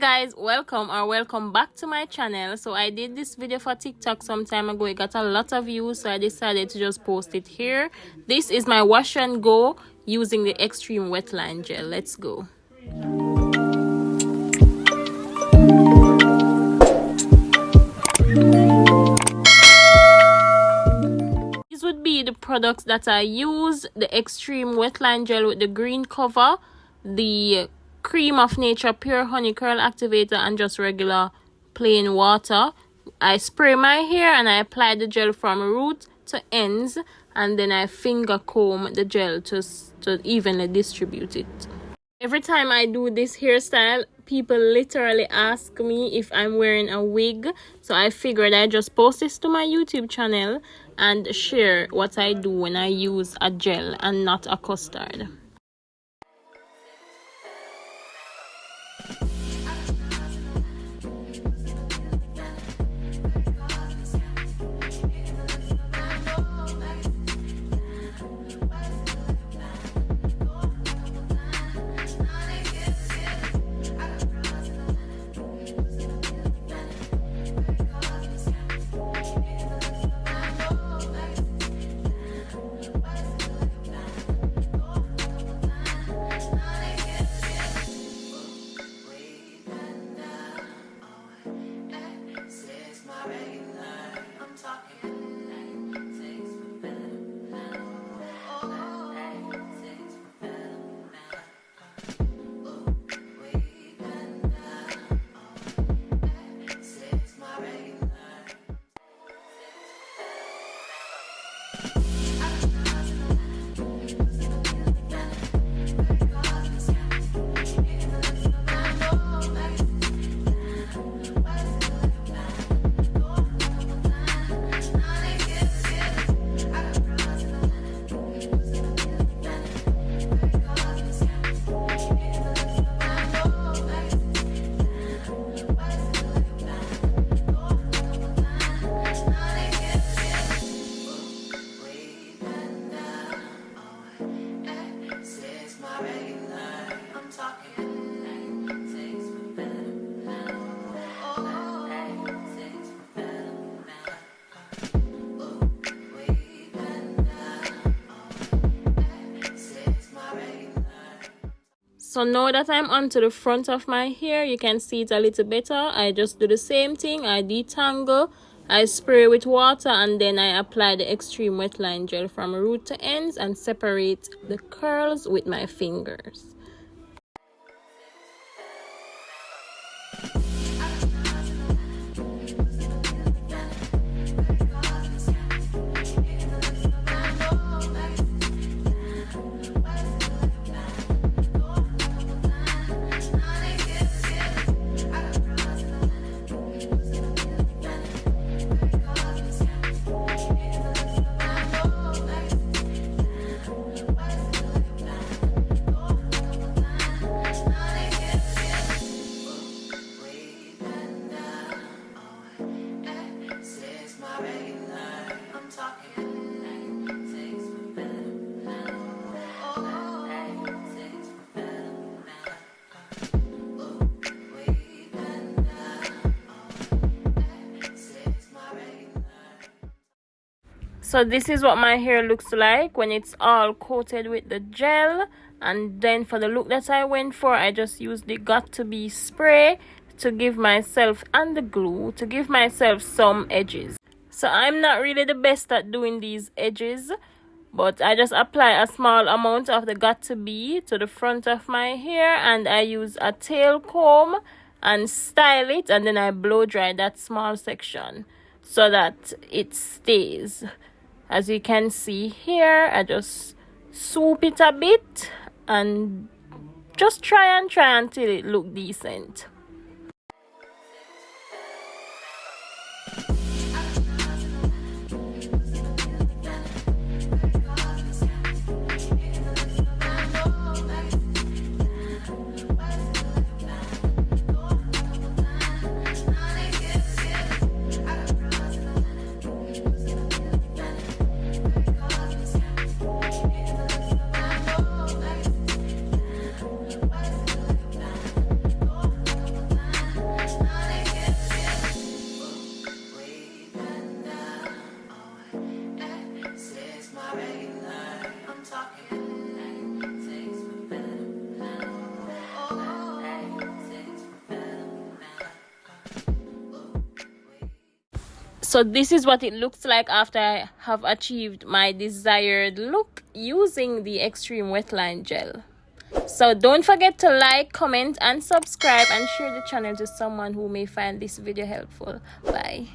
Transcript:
Guys, welcome back to my channel. So I did this video for TikTok some time ago. It got a lot of views, so I decided to just post it here. This is my wash and go using the Xtreme Wetline gel. Let's go. These would be the products that I use: the Xtreme Wetline gel with the green cover, the Cream of Nature Pure Honey Curl Activator, and just regular plain water. I spray my hair and I apply the gel from root to ends, and then I finger comb the gel to evenly distribute it. Every time I do this hairstyle, people literally ask me if I'm wearing a wig, so I figured I just post this to my YouTube channel and share what I do when I use a gel and not a custard. So now that I'm onto the front of my hair, you can see it a little better. I just do the same thing. I detangle, I spray with water, and then I apply the Xtreme Wetline gel from root to ends and separate the curls with my fingers. So this is what my hair looks like when it's all coated with the gel. And then for the look that I went for, I just used the Got To Be spray to give myself, and the glue to give myself some edges. So I'm not really the best at doing these edges, but I just apply a small amount of the Got To Be to the front of my hair, and I use a tail comb and style it, and then I blow dry that small section so that it stays. As you can see here, I just swoop it a bit and just try until it looks decent. So this is what it looks like after I have achieved my desired look using the Xtreme Wetline gel. So don't forget to like, comment and subscribe, and share the channel to someone who may find this video helpful. Bye.